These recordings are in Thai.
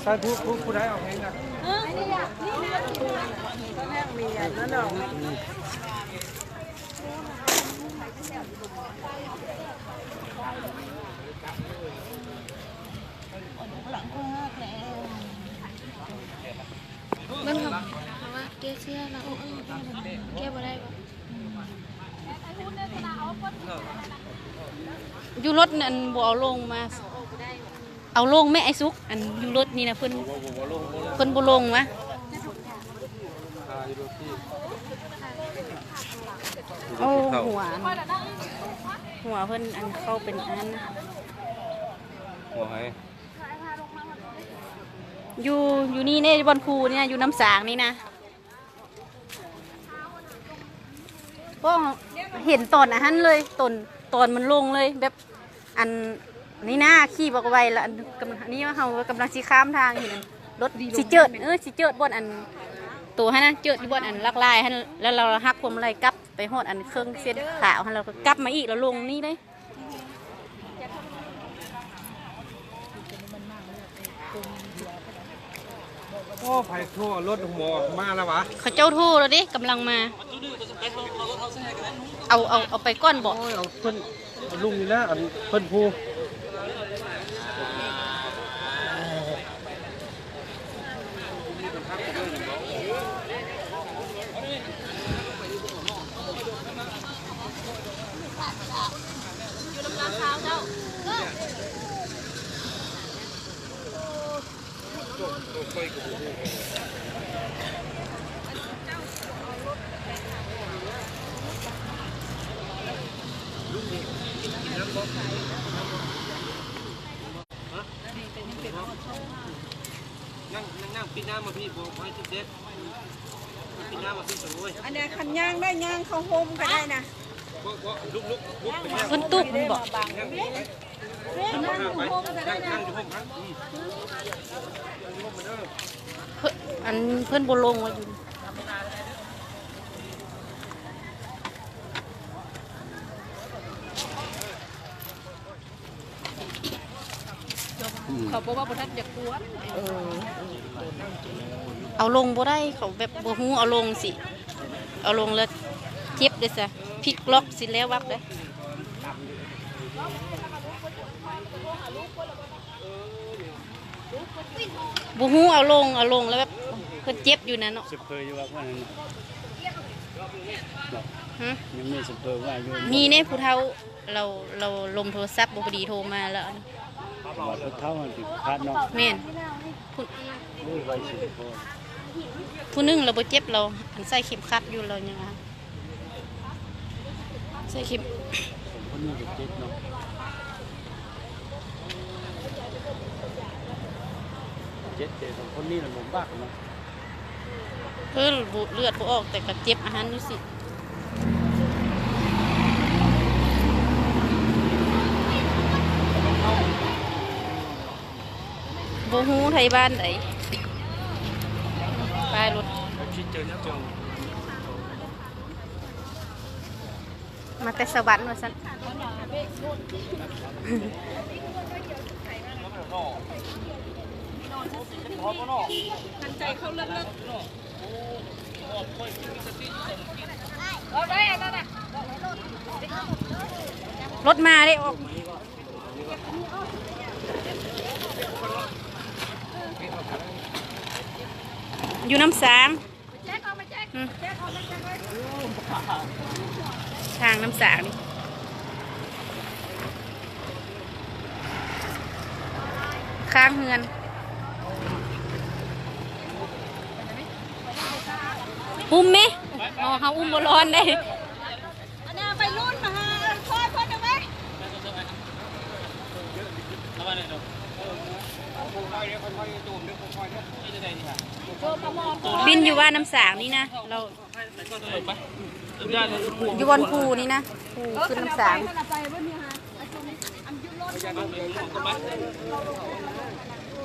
ใช้ผู้ได้เอาเพลงนะนี่นะก็แม่มีอ่ะนั่นหรอมันทำว่าเกเชื่อแล้วเก็บอะไรบ้างอยู่รถนั่นบ่เอาลงมาเอาลงแม่ไอ้ซุกอันอยู่รถนี่นะเพิ่นบ่ลงมะโอ้หัวเพิ่นอันเข้าเป็นอันหัวไห้อยู่นี่ในบอนคูนี่นะอยู่น้ำสางนี่นะก็เห็นตอนอาหารเลยตอนมันลงเลยแบบอันนี่นะขี่บอกไว้แล้วนี่ว่าเขากำลังชี้ข้ามทางเห็นรถสิเจิดบนอันตัวให้นะเจิดบนอันลักลายให้แล้วเราหักพวงมาลัยกลับไปหอดอันเครื่องเส้นขาวให้เราก็กลับมาอีกแล้วลงนี่เลยโอ้ไผ่ทั่วรถหมอมาแล้ววะเขาเจ้าทู่แล้วดิกำลังมาเอาไปก้อนบ่เอาเพิ่นลุงนี่นะอันเพิ่นผู้นั่งปีน้ำมาพี่โบไว้จุดเด็ดปีน้ำมาพี่สวยอันนี้ขันย่างได้ย่างเขาโฮมก็ได้นะลุกมันตุกมันบอกนั่งอยู่ห้องพักอันเพื่อนบลงไว้อยู่เขาบอกว่าบทัดอยากกวนเอาลงบ่ได้เขาแบบบ่ฮู้เอาลงสิเอาลงแล้วเจ็บเด้อจ้ะพลิกล็อกสิแล้ววับเลยบ่ฮู้เอาลงแล้วแบบเพิ่นเจ็บอยู่นะเนาะสเปอร์อยู่ว่าว่านั่นฮะยังมีสเปอร์ว่าอยู่มีเนี่ยผู้เฒ่าเราลมโทรศัพท์บ่ดีโทรมาแล้วผู้เฒ่ามันติดพลาดเนาะแม่นผู้นึงเราบ่เจ็บเราอันใส่เข็มขัดอยู่เรายังไงใส่เข็มคนนี้ก็เจ็บเนาะเจ็บแต่คนนี้น่ะลำบากเนาะเลือดบ่ออกแต่ก็เจ็บอาหารอยู่สิบ่ฮู้ไทยบ้านใดไปรถมาแต่สวรรค์ว่าซั่นมันใจเขาเลิกรถมาได้ออกอยู่น้ำสางทางน้ำสางนี่ข้างเฮือนอุ้มไหมอ๋อเขาอุ้มบอลร้อนได้อันนี้ไปรุ่นมาฮะคอยได้ไหมบินอยู่ว่าน้ำสางนี่นะเราอยู่บนภูนี่นะภูขึ้นน้ำสาง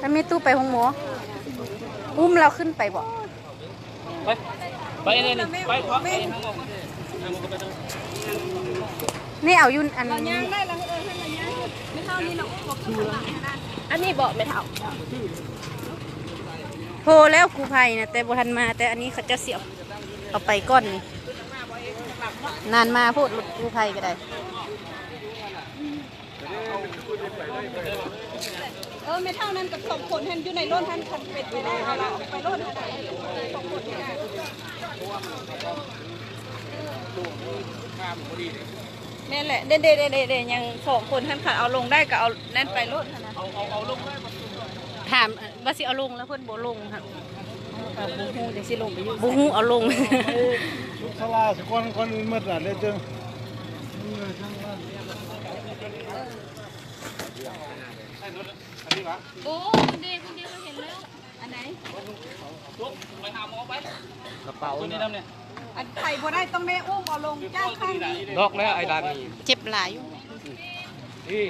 ถ้าไม่ตู้ไปห้องหมออุ้มเราขึ้นไปบ่ไปเลยนี่ไปเพราะนี่เอายุ่นอันย่างได้แล้วท่านย่างไม่เท่า อันนี้บอกไม่เท่า โทรแล้วกูภัยนะแต่บ่ทันมาแต่อันนี้เขาจะเสียบเอาไปก้อนนี่นานมาพูดรถกูภัยก็ได้ ไม่เท่านั้นกับ2 คนท่านอยู่ในรถท่านคันเป็ดไปได้เอาเราไปรถท่าน2 คนนี่นั่นแหละเด็ดยัง2 คนท่านขาดเอาลงได้ก็เอานั่นไปรถท่านนะเอาลงได้ ถามว่าสิเอาลงแล้วเพิ่นบ่ลงครับ บูฮูเดี๋ยวสิลงไปอยู่ บ่ฮู้เอาลง ลูกสลาสคนมืดอ่ะเลยจึง โอ้คุณเดียก็เห็นแล้วอันไหน กระเป๋านี่น้ำเนี่ย อันไข่บ่ได้ต้องแม่อุ้มเอาลงจ้างข้างนี้ ดอกแล้วไอ้ดานนี่ เจ็บหลายอยู่ นี่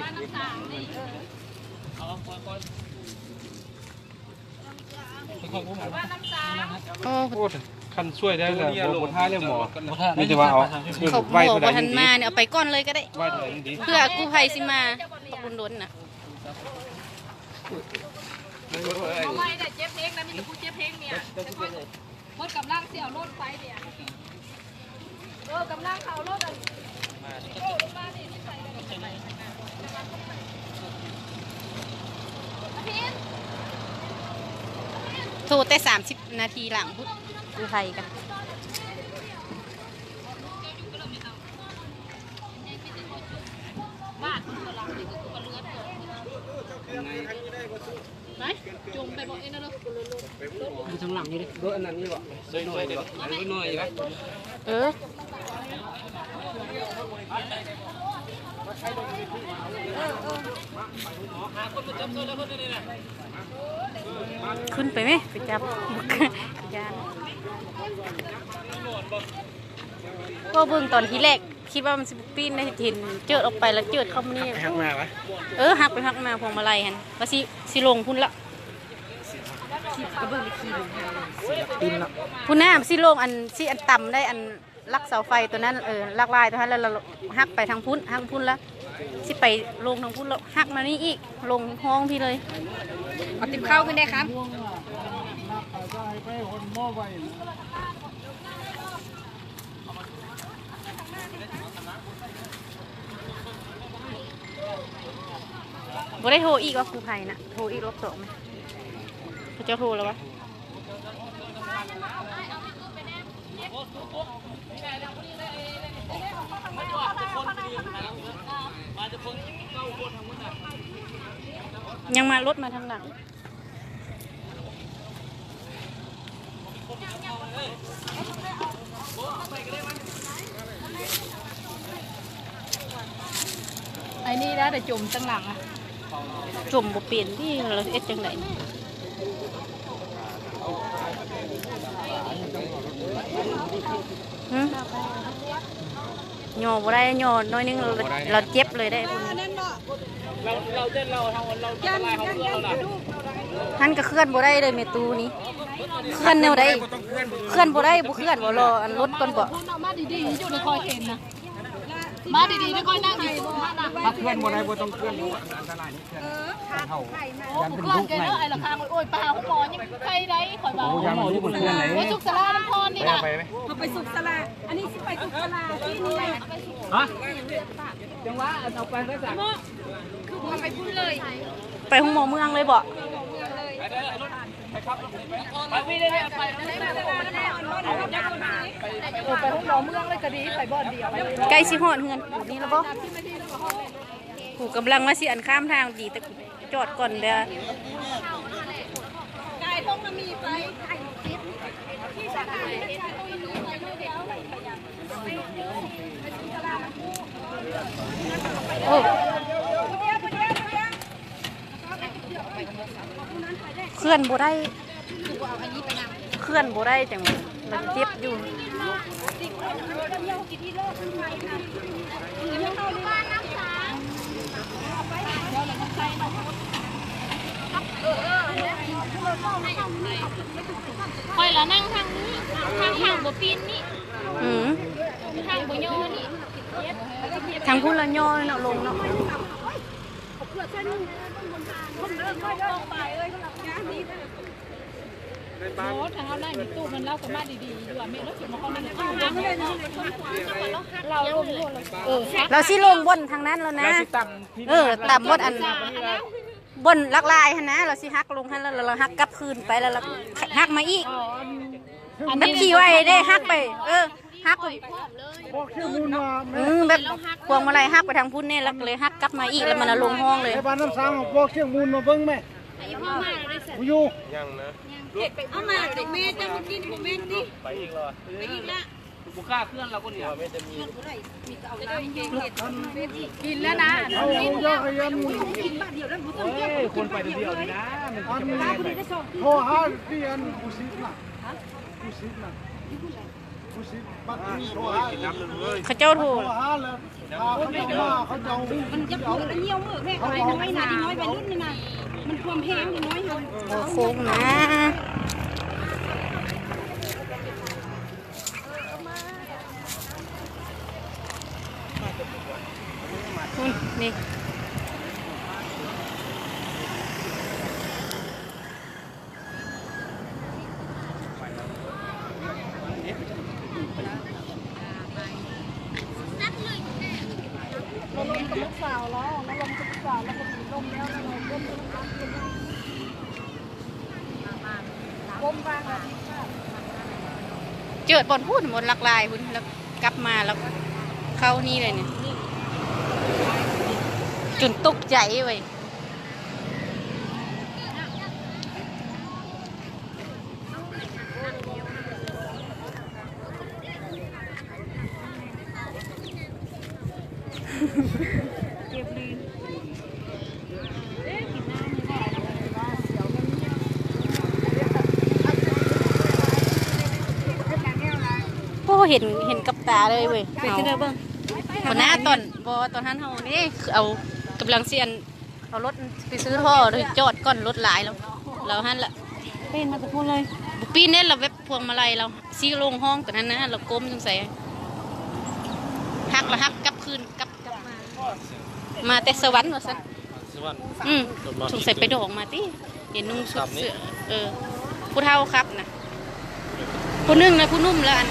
โอ้ พูดคันช่วยได้เลยบนท้ายเรื่องหมอไม่จะว่าเอา เขา ไหว บอก เท่าไหร่ ว่าทันมาเนี่ยเอาไปก้อนเลยก็ได้ ไหวเท่าไหร่ดี เพื่อกู้ภัยสิมาตกล้นๆน่ะ ทำไมได้เจ็บเพลงนะมีแต่ผู้เจ็บเพลงเนี่ยหมดกำลังเสี่ยวรถไปเนี่ยกำลังเขารถลงมาดิใส่กัน โทรแต่30 นาทีหลังพุทธกู้ภัยกันจมไปบอกเองนะลูก อยู่ทางหลังนี่ดิรถอันนั้นนี่บ่ซอยหน่อยบ่อันนี้หน่อยไหม เออขึ้นไปไหมไปจับยานก็เบิ่งตอนที่แรกคิดว่ามันสิปีนได้เห็นเจิดออกไปแล้วเจิดเข้ามานี่ หักมาไหม หักไปหักมาพวงมาลัยหันว่าสิลงพุ่นละก็เบิ่งไปขี่ปีนเนาะพุ่นหน้าสิลงอันต่ำได้อันลักเสาไฟตัวนั้นลักลายตัวนั้นแล้วเราหักไปทางพุ่นแล้วสิไปลงทางพุ่นแล้วหักมานี่อีกลงห้องพี่เลย เอาติบข้าวขึ้นได้ครับ ไปคนหม้อไว้ บ่ได้โทรอีกว่าครูภัยนะโทรอีกรอบสองไหมเขาจะโทรแล้ววะยังมารถมาทางหลังไอ้นี่นะแต่จมตั้งหลังอ่ะ จมบ่เปลี่ยนที่เราเอ็ดจังไดหย่อบ่ได้หย่อน้อยนึงเราเจ็บเลยได้พุ่น เราเต้นเราทางเราทำลายเขาเพื่อเราหนัก ท่านก็เคลื่อนบ่ได้เลยเมตูนี้เคลื่อนแนวใดเคลื่อนบ่ได้บ่เคลื่อนบ่รออันรถก่อนบ่ มาดีๆอยู่ในคอยเห็นนะมาดีๆในคอยนั่งดีๆ ถ้าเคลื่อนบนไหนบนต้องเคลื่อนรู้อันตรายนี่เคลื่อนเท่า ยันเป็นลูกไหนไอ้ราคาโอ้ยปลาของหมอยังใครได้คอยเบา ยันหมอที่บนเคลื่อนไหน ว่าสุกสลาน้ำพรนี่นะ ไปไหม เขาไปสุกสลาอันนี้สิไปสุกสลาที่นี่ ฮะจังหวะเอาไปได้สั่ง คือมันไปพูดเลย ไปห้องหมอเมืองเลยบ่ ไปวิ่งได้ไป ไปห้องหมอเมืองเลยก็ดีไปบ่อนเดียว ใกล้สิฮอดเฮือนอยู่นี่แล้วบ่กูกำลังว่าสิอันข้ามทางดีแต่กูจอดก่อนเด้อก ายทงมีไปที่สาขาโอ้เคลื่อนบ่ได้เคลื่อนบ่ได้จังมันเจ็บอยู่คอยละนั่งทางนี้ทางบ่ปีนนี่ ทางบ่ย่อนี่ทางพุ่นละย่อเนาะลงเนาะ ในบ้าน โอ้ทางเราได้มีตู้มันเล่ากันมาดีๆอยู่อ่ะมีรถเข็นมาเข้าในตู้น้ำเลยเนาะเราลงเราสิลงบนทางนั้นแล้วนะต่ำบนอันบนลักลายหั่นนะเราสิฮักลงหั่นแล้วเราฮักกลับคืนไปแล้วเราฮักมาอีกแบบขี่ไว้ได้ฮักไปฮัก พวกที่มูลมา แบบพวงมาลัยฮักไปทางพุ่นเนี่ยแล้วเลยฮักกลับมาอีกแล้วมันลงห้องเลย ไอ้บ้านน้ำสังพวกเชียงมูลมาเบิ่งไหมกูอยู่ ยังนะ เอามาเด็กแม่จะมากินโมเมนต์ดิ ไปอีกเหรอ ไปอีกละ บุกล้าเพื่อนเราคนเดียวไม่จะมี กินแล้วนะ เอาย่อขยัน คนไปเดียวนี่นะมัน อันนี้โทรหาที่อันกูซิดน่ะกูซิดบัตรนี้โทรหา น้ำเลย เขาเจ้าโทร โทรหาแล้วเขาจะมาเขาจะเอา มันจะพูดอันเยี่ยวมือแม่เขาน้อยนะที่น้อยไปรุ่นนี่นะมันความแพงที่น้อยหัน โค้งนะนี่เจิดบอลพูดหมดหลักลายพุ่นแล้วกลับมาแล้วเข้านี่เลยเนี่ยจนตกใจเว้ยโอ้เห็นกับตาเลยเว้ยเอาคนหน้าตอนท่านเฮานี่คือเอากำลังเสียนเอารถไปซื้อท่อเลยจอดก่อนรถหลายแล้วเราหันละเป็นมาตะพูนเลยปีนี้เราเว็บพวงมาลัยเราซีลงห้องตอนนั้นนะเราก้มสงสัยหักละหักกลับคืนกลับมาแต่สวรรค์ว่าซั่นสงสัยไปดองมาติเห็นนุ่งสุดเสื้อผู้เฒ่าครับนะผู้นึ่งนะผู้นุ่มแล้วอัน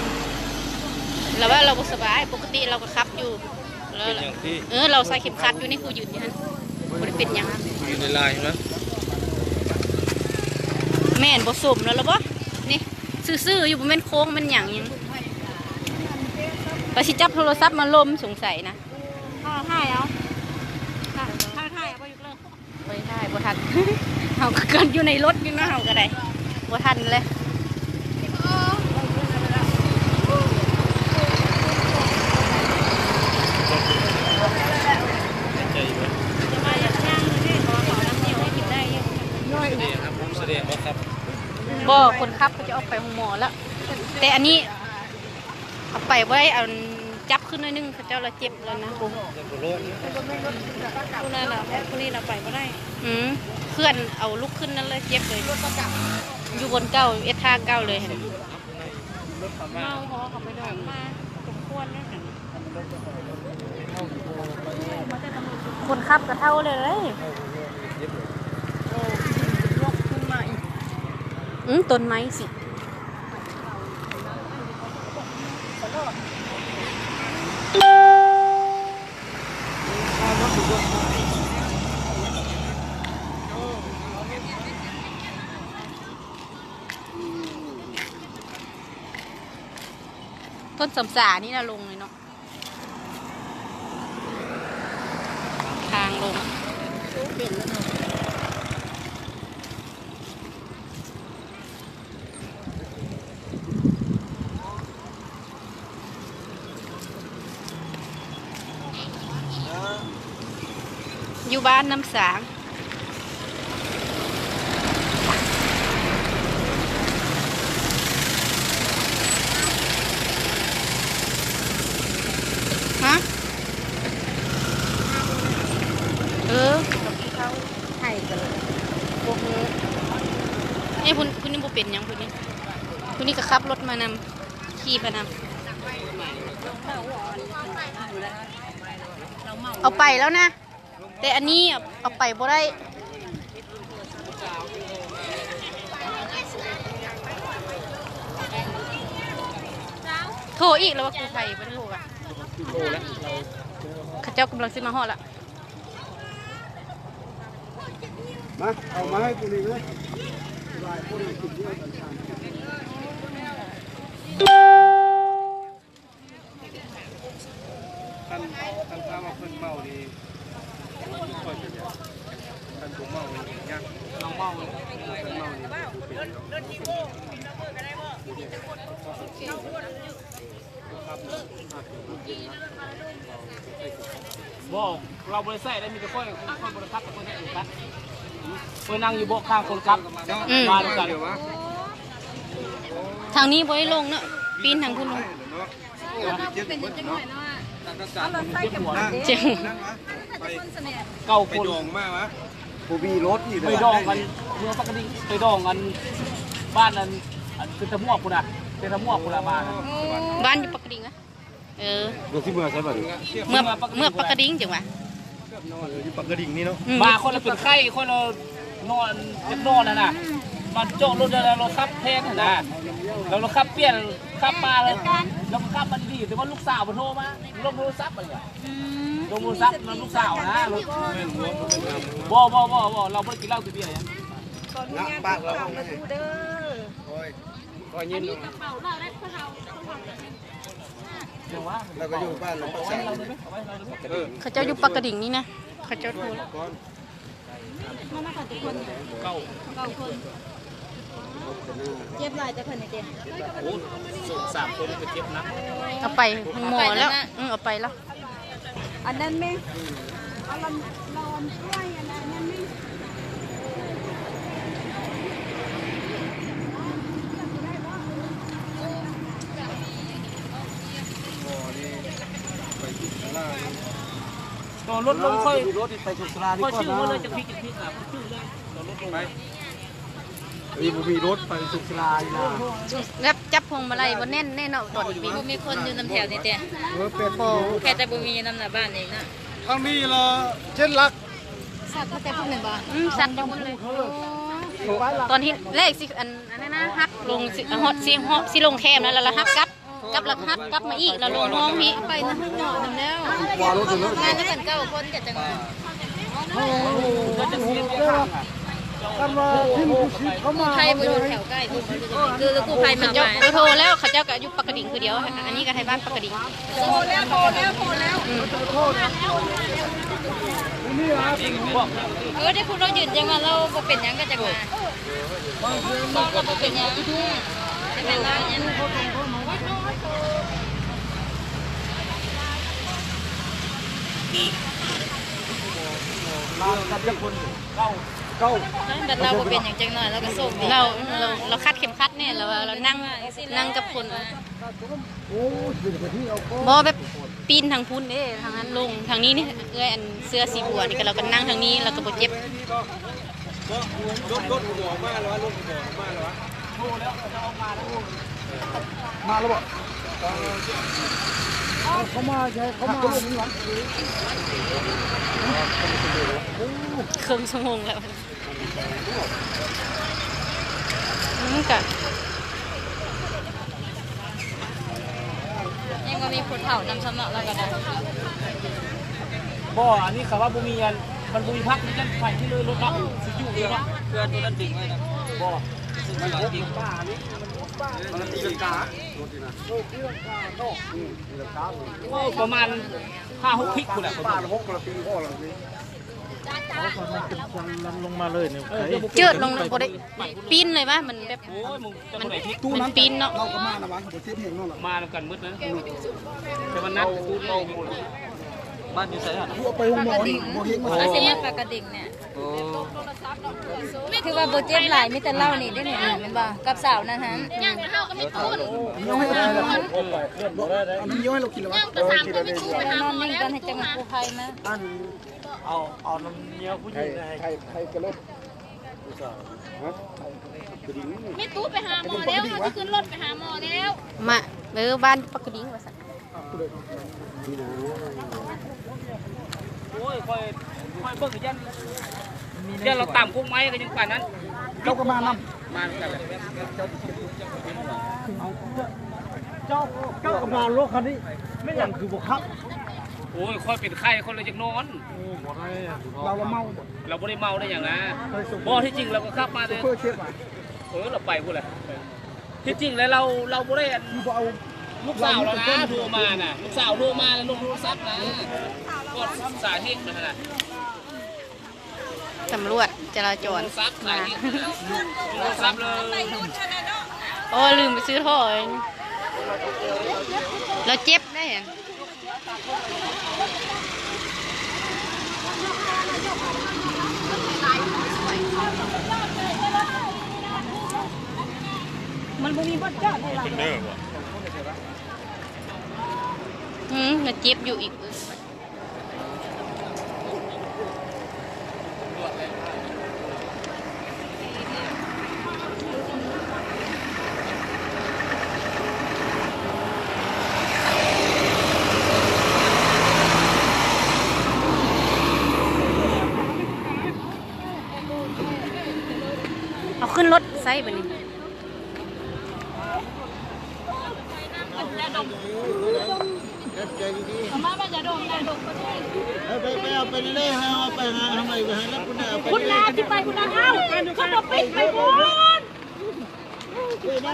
เราว่าเราสบายปกติเราก็ขับอยู่แล้วเราใส่เข็มขัดอยู่นี่ครูยืนอยู่ฮะบริเป็นยังอยู่ในลายนะ แม่นผสมแล้วหรอปะนี่ซื่อๆอยู่บนแม่นโค้งมันหยังไปชิจับโทรศัพท์มาลมสงสัยนะถ่ายเอาถ่ายเอาไปยุกเลยไปถ่ายบ่ทันเขาก็เกินอยู่ในรถอยู่นะเขาก็ได้บ่ทันเลยบ่คนขับเขาจะเอาไปหมอแล้วแต่อันนี้เอาไปไว้เอาจับขึ้นหน่อยนึงเขาเจ้าเราเจ็บแล้วนะคุณคุณนั่นแหละคุณนี่เราไปไม่ได้เพื่อนเอาลุกขึ้นนั่นเลยเจ็บเลยอยู่บนเก้าท่าเก้าเลยเมาเพราะเขาไปดองมาสมควรนะคนขับกระเท่าเลยต้นไม้สิต้นสำสานี่นะลงเลยเนาะทางลงอยู่บ้านน้ำสางฮะเขาให้กันเลยพวกนี้นี่คุณนี่บุเป็นยังคุณนี่ก็ขับรถมานำขี่พานำเอาไปแล้วนะ แต่อันนี้เอาไปบ่ได้โทรอีกแล้วว่ากูไทยไม่ได้โทรอ่ะข้าเจ้ากำลังซื้อมาห่อละ มาเอามาให้กูนี่เลยลายคนกินเยอะกันชา คันพามาเพิ่นเมาดีค่อยจะเนี่ยคันผมเมาเนี่ยยากน้องเมาเพิ่นเมานี่บอกเราบริษัทได้มีแต่ค่อยบริษัทกับคนนี้อยู่ครับเพิ่นนั่งอยู่โบกข้างคนครับมาด้วยกัน ทางนี้บ่ได้ลงเนาะปีนทางพุ่นลงเจ๋ง เก้าคน กูบีรถนี่ ไปดองกันเมื่อปกติไปดองกันบ้านนั้นเป็นตะม่วกกูน่ะเป็นตะม่วกกูละบ้าน บ้านอยู่ปักกระดิ่งอะเออ ดูที่เมื่อใช่ป่ะ เมื่อปักกระดิ่งจังหวะ อยู่ปักกระดิ่งนี่เนาะ มาคนละเป็นไข้คนละนอนจะนอนน่ะมันโจรถเราขับแพงนะเราขับเปลี่ยนขับมาแล้วเราขับมันดีแต่ว่าลูกสาวมันโทรมาลงโทรศัพท์อะไรอย่างลงโทรศัพท์มันลูกสาวนะบ่เราไม่กินเหล้ากินเบียร์เนี่ย นักปากเรา ก็ยินดูแล้วก็อยู่บ้านเราปักษา เขาเจ้าอยู่ปักกระดิ่งนี่นะเขาเจ้าโทร เก้า เจ็บหลายแต่เพิ่นนี่เด้ โอ้สามคนเป็นเจ็บนะ เอาไปมันหมอแล้วเอาไปแล้ว อันนั้นแม่เอาลำกล้วยอันนั้นแม่ ตอนรถลงค่อย รถไปสุสราดี ค่อย กว่า ชื่อมาเลย นะ จะพลิกอ่ะชื่อเลยตอนรถลงไป มีรถไปสุสราดีนะ แล้วจับพวงมาลัยบ่แน่นแน่เนาะตอนปีน บ่มีคนอยู่นำแถวนี่เด้ เป็ด แค่แต่บ่มีนำหน้าบ้านเองนะ ทางนี้ละเช่นลัก สัตว์มาแต่พุ่นแม่นบ่ สั่นจังพุ่นเลยตอนที่แรกสิอันนั้นนะฮักลงฮอตสิลงแคมแล้วแล้วฮักกลับแล้วฮักกลับมาอีกแล้วลงน้องพี่ ไปนำหม้อนำแล้ว วารถถึงรถ งานนั้นเ9คนก็จังว่า กันว่าทีมผู้ชิดเขามา ใครบ่อยู่แถวใกล้พุ่นคือกู้ภัยมา เจ้า ไป โทรแล้วเขาเจ้าก็อยู่ปักกระดิ่งคือเดียวอันนี้ก็ไทยบ้านปักกระดิ่ง โทรแล้วนี่ฮะ ได้คุณเรายืนจังว่าเราบ่เป็นหยังก็จังว่าเราบ่เป็นหยังไม่เป็นไรหยัง เราจะเป็นคนเก้า แต่เราบ่เป็นหยังจังหน่อยเราก็โชคดี เราคัดเข็มขัดเนี่ยเรานั่งกับคน โอ้ยเดี๋ยวที่เอาก็ บ่แบบปีนทางพุ่นเด้ทางนั้นลงทางนี้นี่เอ้ยอันเสื้อสีบัวนี่ก็เราก็นั่งทางนี้เราก็บ่เจ็บ รถหัวมาแล้วรถหัวมาแล้วโทรแล้วจะออกมาแล้ว มาแล้วบ่เขามาใช่เขามา ครึ่งชั่วโมงแล้วนี่ก็ ยังก็มีคนเฒ่านำสำเนาเราก็ได้ บ่อันนี้คำว่าบุมีอันมันบุมีพักนี่กันไฟที่เลยรถรับสิอยู่เลยนะเพื่อนตัวนั้นดิ่งไว้นะบ่มันดิ่งป้านี่มันตีลังการถนี่นะตีลังกาเนาะตีลังกาโอ้ประมาณ5-6พลิกคุณแหละประมาณ6ปีพ่อเรานี่ลงมาเลยเนี่ย เจิดลงบ่ได้ปีนเลยป่ะมันแบบ โอ้ยมึงจะ มัน ไหนพลิก มันปีนเนาะ เราก็มานะวะบ่เทียบเห็นเนาะ มาแล้วกันมืดนะแต่มันนัดกูโตบ้านอยู่ไสอ่ะ ไปห้องหมอนี่บ่เห็นมา อาเซียนปากกระดิ่งเนี่ยคือว่าโบเจ็บหลายมีแต่เล่านี่ได้เนี่ยแม่นบ่กับสาวนะฮะ ย่างจะเข้าก็ไม่พูด ย้อยได้แล้วอันนี้ย้อยเรากินแล้ว ย่างจะสามก็ไม่พูดไปหาน หม อน อ นิ่ง แล้ว กันให้จังกู้ภัยมา อัน เอาน้ำเงี้ยวผู้หญิง ใครกระโดดฮะกระดิ่ง ไม่ตู้ไปหาหมอแล้วเขาจะขึ้นรถไปหาหมอแล้ว มาบ้านปักกระดิ่งว่าซั่น โอ้ยค่อย อยเบิ่งยันยันเราต่ำกุ้งไม้ก็ยังป่านนั้น เจ้าก็มาน มากันเลย ำเจ้าก็มารถคันนี้ไม่อย่างคือบุกครับ โอ้ยค่อยเป็นไข้คนเลยจากนอน เราละเมา เราไม่ได้เมาได้อย่างนะบ่ที่จริงเราก็ขับมาเลย เพื่อเช็ดมา เราไปพูดเลยที่จริงแล้วเราไม่ได้ คือเอา ลูกสาวเรานะโทรมาน่ะลูกสาวโทรมาแล้วลงโทรศัพท์นะกดสาเหตุมันน่ะ ตำรวจจราจร โทรศัพท์สา มา เหตุโทรศัพท์เลย โอ้ลืมไปซื้อท่อเองเราเจ็บได้ยังมันบ่มีบัตรจอดให้เรามันเจ็บอยู่อีกเอาขึ้นรถไซส์บันนี้ มาบ้านจะดมได้ดมก็ได้ ไปเอาไปเล่ให้เอาไปหาทำไมไปหาแล้วคุณเอาไป คุณนาที่ไปคุณนาเอ้าเขาบอกปิดไปบนอย่า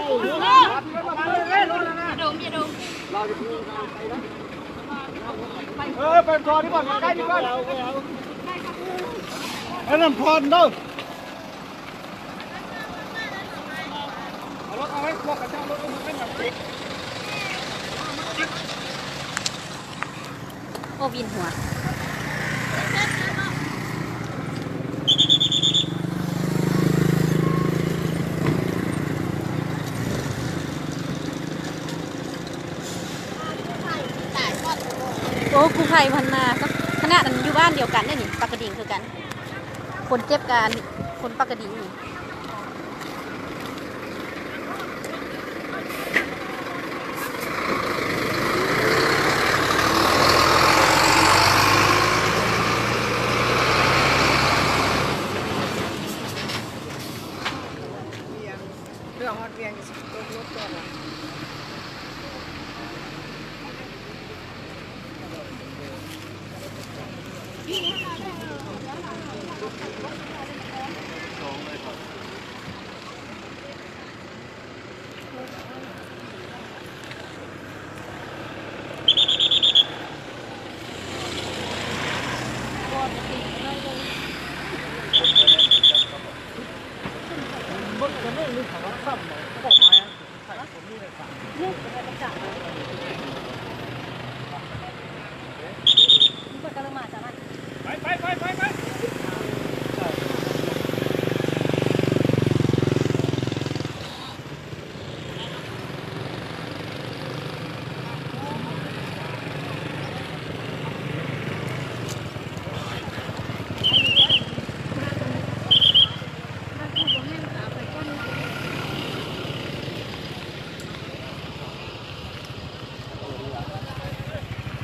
ดมอย่าดม ไปพอดีก่อนใกล้ดีก่อนไอ้นั่นพรเด้อเอารถเอาไว้พวกกระเจ้ารถมันเป็นแบบนี้ โอ้วินหัวโอ้กูไผ่พันมาก็ขนาดนั้นอยู่บ้านเดียวกันได้นี่ปากกระดิ่งคือกัน คนเจ็บกันคนปากกระดิ่งนี่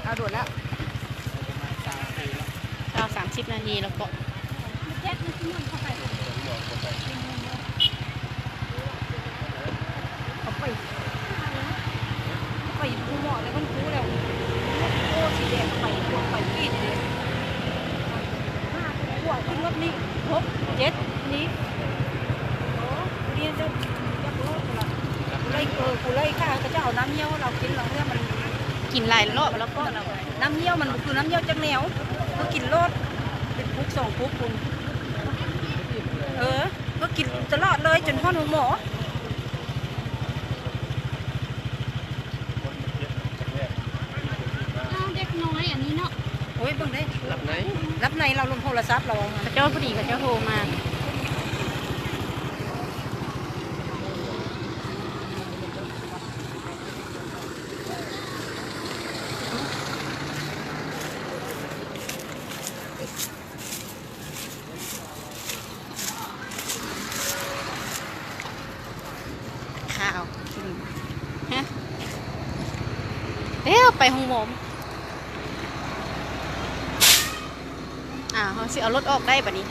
เอาด่วนแล้วเรา30 นาทีแล้วก็เขาไปดูหมอเลยมันคูแล้วโอ้สีแดงไปพวกไปปีดเลย5 ขวดขึ้นรถนี่6 7นี้โอ้เรียนจะโลกละกูเลยค่ะก็จะเอาน้ำเยี่ยวเรากินเราเนี่ยมันกินหลายรอบแล้วก็น้ำเยี่ยวมันคือน้ำเยี่ยวจังแนวก็กินรสเป็นคุก2 คุกคุณก็กินตลอดเลยจนพ่อหนูหมอเด็กน้อยอันนี้เนาะ โอ้ยเบิ่งได้ รับไหน รับในเราลงโทรศัพท์เราเจ้าพอดีกับเจ้าโทรมาข้าวฮะไปห้องหมอมอ้าว เขาสิเอารถออกได้ปะนี้